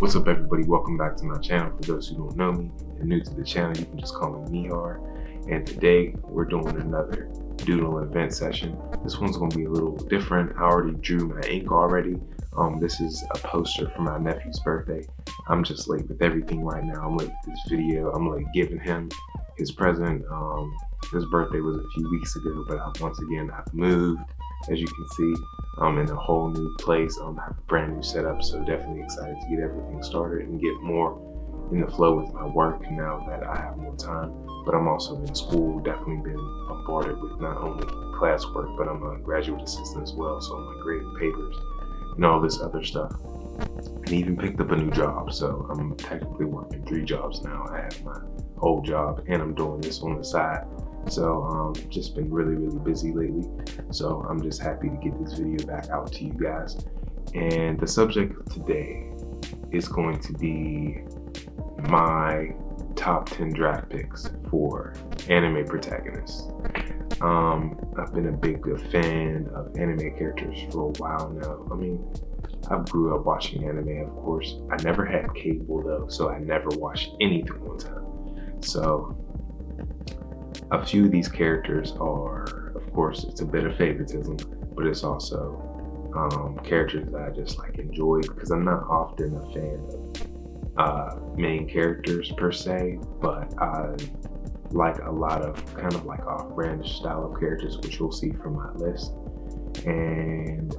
What's up, everybody? Welcome back to my channel. For those who don't know me and new to the channel, you can just call me Mihar. And today we're doing another Doodle event session. This one's going to be a little different. I already drew my ink already. This is a poster for my nephew's birthday. I'm just late with everything right now. I'm late with this video. I'm late giving him his present. His birthday was a few weeks ago, but I've moved. As you can see, I'm in a whole new place. I have a brand new setup, so definitely excited to get everything started and get more in the flow with my work now that I have more time. But I'm also in school, definitely been bombarded with not only classwork, but I'm a graduate assistant as well, so I'm grading papers and all this other stuff. And even picked up a new job, so I'm technically working 3 jobs now. I have my old job and I'm doing this on the side. So just been really busy lately. So I'm just happy to get this video back out to you guys. And the subject today is going to be my top 10 draft picks for anime protagonists. I've been a big fan of anime characters for a while now. I mean, I grew up watching anime, of course. I never had cable though, so I never watched anything on time. So a few of these characters are, of course, it's a bit of favoritism, but it's also characters that I just enjoy, because I'm not often a fan of main characters per se, but I like a lot of kind of off-brand style of characters, which you'll see from my list. And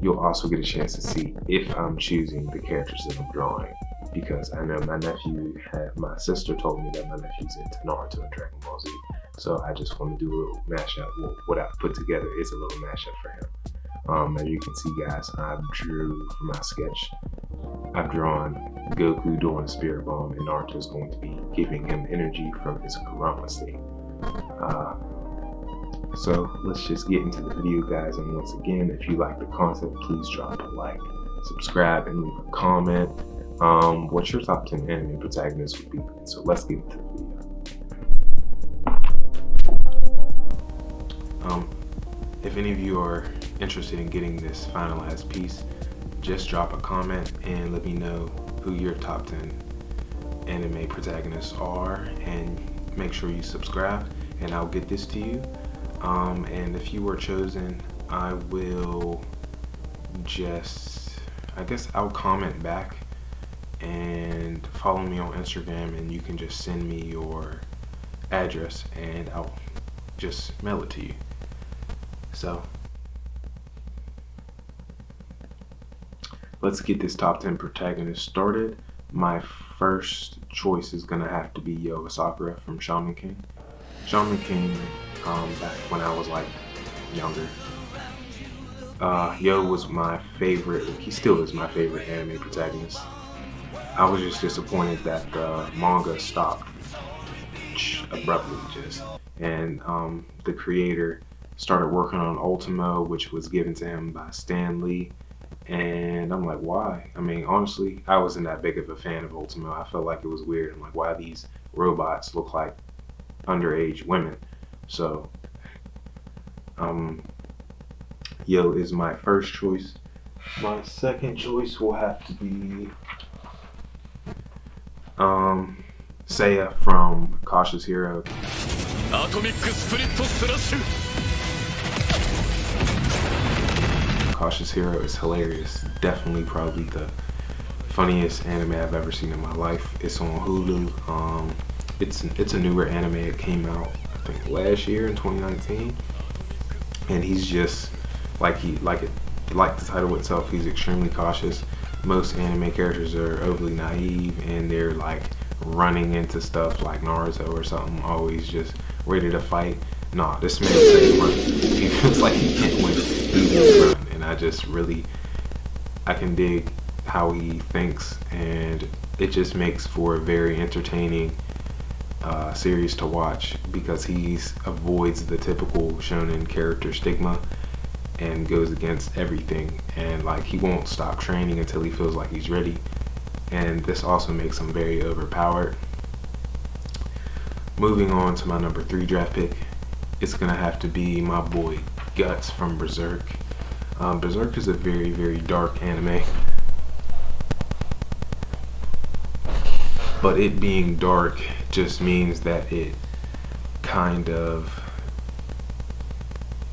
you'll also get a chance to see if I'm choosing the characters that I'm drawing, because I know my sister told me that my nephew's into Naruto and Dragon Ball Z. So I just want to do a little mashup. Well, what I've put together is a little mashup for him. As you can see, guys, I drew for my sketch, I've drawn Goku doing a spirit bomb, and Naruto's going to be giving him energy from his Kurama state. So let's just get into the video, guys. And once again, if you like the content, please drop a like, subscribe, and leave a comment. What your top 10 anime protagonists would be. So let's get into the video. If any of you are interested in getting this finalized piece, just drop a comment and let me know who your top 10 anime protagonists are, and make sure you subscribe and I'll get this to you. And if you were chosen, I will I'll comment back and follow me on Instagram, and you can just send me your address and I'll just mail it to you. So let's get this top 10 protagonist started. My first choice is gonna have to be Yo Asakura from Shaman King. Shaman King, back when I was younger, Yo was my favorite. He still is my favorite anime protagonist. I was just disappointed that the manga stopped abruptly, and the creator started working on Ultimo, which was given to him by Stan Lee, and I'm like, why? I mean, honestly, I wasn't that big of a fan of Ultimo. I felt like it was weird. I'm like, why these robots look like underage women? So Yo is my first choice. My second choice will have to be Seiya from Cautious Hero. Cautious Hero is hilarious. Definitely probably the funniest anime I've ever seen in my life. It's on Hulu. It's a newer anime. It came out, I think, last year in 2019. And he's just like the title itself, he's extremely cautious. Most anime characters are overly naive and they're running into stuff like Naruto or something, always just ready to fight. Nah, this man says run. He feels like he can't win. He will run. And I can dig how he thinks, and it just makes for a very entertaining series to watch, because he avoids the typical shonen character stigma and goes against everything, and he won't stop training until he feels like he's ready. And this also makes him very overpowered. Moving on to my number 3 draft pick, it's gonna have to be my boy Guts from Berserk. Berserk is a very dark anime. but it being dark just means that it kind of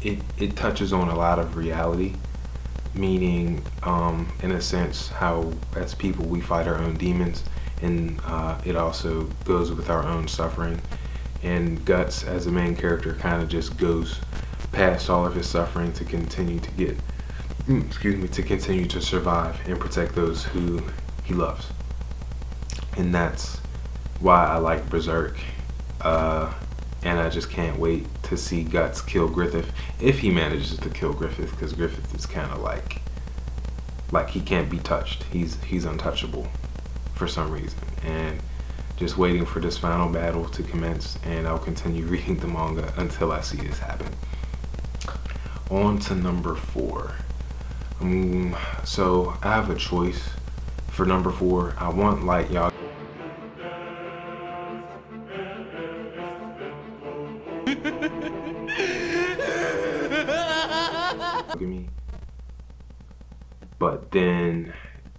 it touches on a lot of reality, meaning in a sense how as people we fight our own demons, and it also goes with our own suffering. And Guts as a main character kind of just goes past all of his suffering to continue to get to continue to survive and protect those who he loves. And that's why I like Berserk, and I just can't wait to see Guts kill Griffith, if he manages to kill Griffith, because Griffith is kind of like he can't be touched. He's untouchable for some reason. And just waiting for this final battle to commence, and I'll continue reading the manga until I see this happen. On to number 4. So I have a choice for number 4. I want Light Yagami. But then,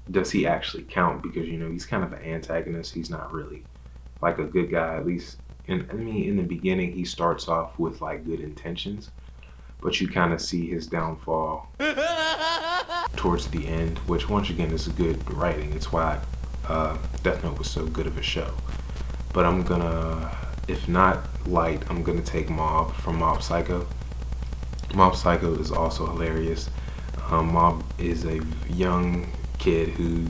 does he actually count? Because you know he's kind of an antagonist. He's not really like a good guy. At least, in the beginning, he starts off with like good intentions, but you kind of see his downfall towards the end. Which once again is good writing. It's why Death Note was so good of a show. But I'm gonna, if not Light, I'm gonna take Mob from Mob Psycho. Mob Psycho is also hilarious. Mob is a young kid who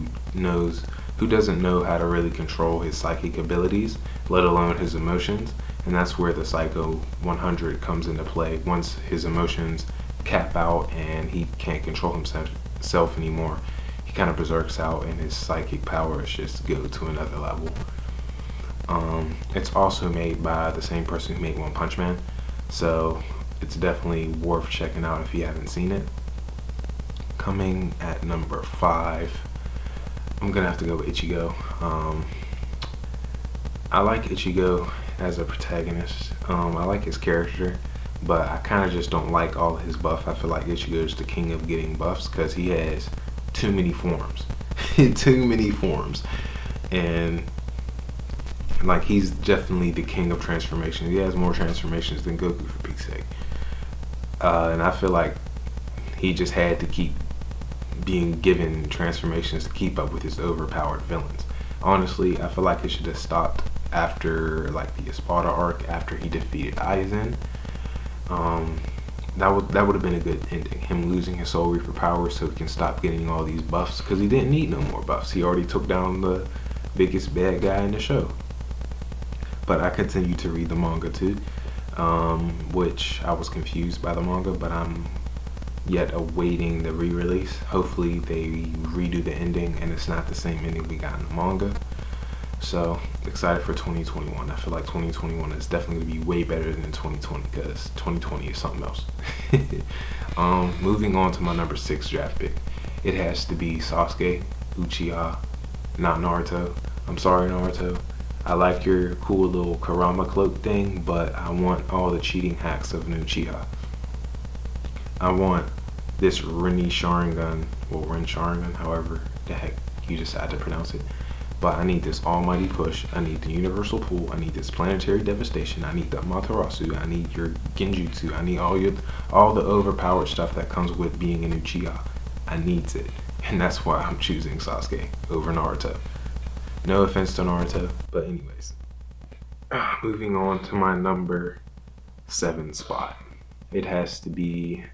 doesn't know how to really control his psychic abilities, let alone his emotions, and that's where the Psycho 100 comes into play. Once his emotions cap out and he can't control himself anymore, he kind of berserks out, and his psychic powers just go to another level. It's also made by the same person who made One Punch Man, so it's definitely worth checking out if you haven't seen it. Coming at number 5, I'm gonna have to go with Ichigo. I like Ichigo as a protagonist. I like his character, but I kind of just don't like all of his buff. I feel like Ichigo is the king of getting buffs because he has too many forms. Too many forms. And like, he's definitely the king of transformations. He has more transformations than Goku, for peace sake. And I feel like he just had to keep being given transformations to keep up with his overpowered villains. Honestly, I feel like it should have stopped after like the Espada arc, after he defeated Aizen. That would have been a good ending. Him losing his Soul Reaper power so he can stop getting all these buffs, because he didn't need no more buffs. He already took down the biggest bad guy in the show. But I continue to read the manga too, which I was confused by the manga, but I'm yet awaiting the re-release. Hopefully they redo the ending and it's not the same ending we got in the manga. So excited for 2021. I feel like 2021 is definitely going to be way better than 2020, because 2020 is something else. Moving on to my number 6 draft pick. It has to be Sasuke Uchiha, not Naruto. I'm sorry, Naruto. I like your cool little Kurama cloak thing, but I want all the cheating hacks of an Uchiha. I want this Rin Sharingan, however the heck you decide to pronounce it. But I need this almighty push. I need the universal pull. I need this planetary devastation. I need the Amaterasu. I need your Genjutsu. I need all the overpowered stuff that comes with being an Uchiha. I need it. And that's why I'm choosing Sasuke over Naruto. No offense to Naruto, but anyways. Moving on to my number 7 spot. It has to be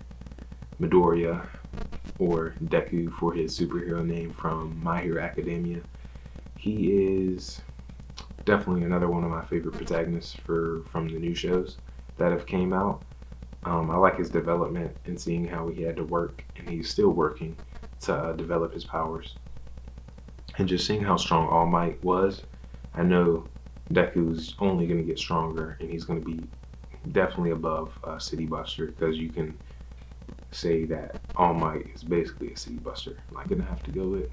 Midoriya, or Deku for his superhero name, from My Hero Academia. He is definitely another one of my favorite protagonists from the new shows that have came out. I like his development and seeing how he had to work, and he's still working to develop his powers. And just seeing how strong All Might was, I know Deku's only going to get stronger, and he's going to be definitely above City Buster, because you can say that All Might is basically a City Buster. I'm going to have to go with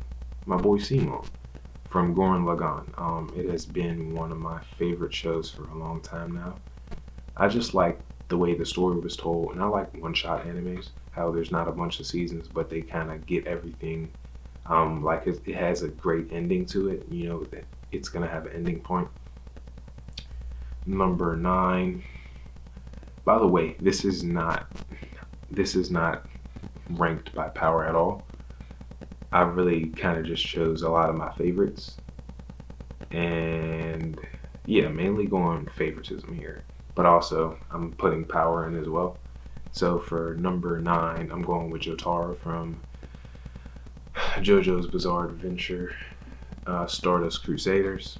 my boy Simon from Gurren Lagann. It has been one of my favorite shows for a long time now. I just like the way the story was told, and I like one-shot animes, how there's not a bunch of seasons, but they kind of get everything. Like it has a great ending to it. You know, that it's gonna have an ending point. Number 9. By the way, this is not ranked by power at all. I really kind of just chose a lot of my favorites, and yeah, mainly going favoritism here, but also I'm putting power in as well. So for number 9, I'm going with Jotaro from JoJo's Bizarre Adventure, Stardust Crusaders.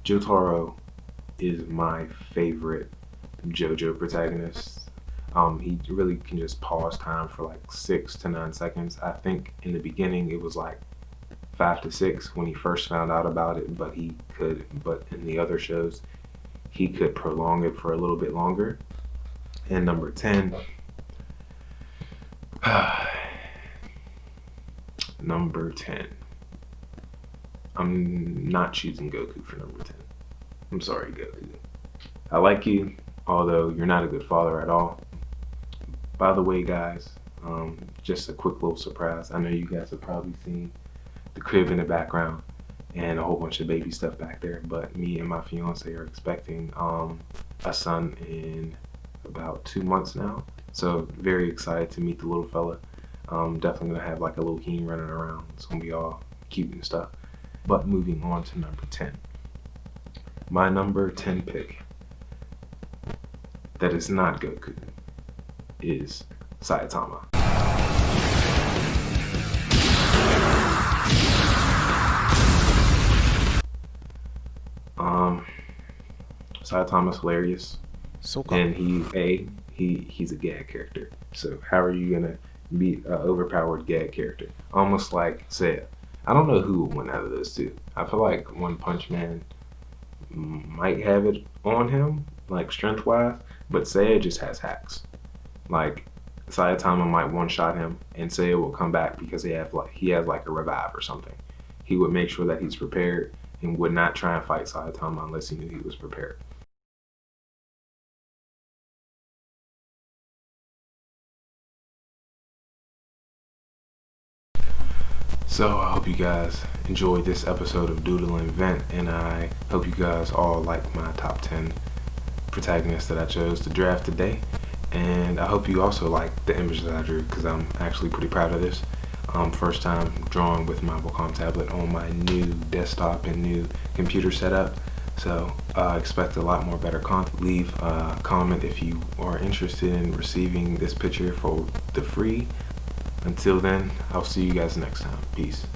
Jotaro is my favorite JoJo protagonist. He really can just pause time for like 6 to 9 seconds. I think in the beginning it was like 5 to 6 when he first found out about it, but in the other shows he could prolong it for a little bit longer. And number 10, number 10, I'm not choosing Goku for number 10. I'm sorry, Goku. I like you, although you're not a good father at all. By the way, guys, just a quick little surprise. I know you guys have probably seen the crib in the background and a whole bunch of baby stuff back there, but me and my fiance are expecting a son in about 2 months now. So very excited to meet the little fella. Definitely gonna have like a little heme running around. It's gonna be all cute and stuff. But moving on to number 10. My number 10 pick that is not Goku is Saitama. Saitama's hilarious, and he's a gag character. So how are you gonna beat an overpowered gag character? Almost like Seiya. I don't know who would win out of those two. I feel like One Punch Man might have it on him, like strength-wise, but Seiya just has hacks. Like Saitama might one-shot him, and Seiya will come back because he has like a revive or something. He would make sure that he's prepared and would not try and fight Saitama unless he knew he was prepared. So I hope you guys enjoyed this episode of Doodle and Vent, and I hope you guys all like my top 10 protagonists that I chose to draft today. And I hope you also like the images that I drew, because I'm actually pretty proud of this. First time drawing with my Wacom tablet on my new desktop and new computer setup. So expect a lot more better content. Leave a comment if you are interested in receiving this picture for the free. Until then, I'll see you guys next time. Peace.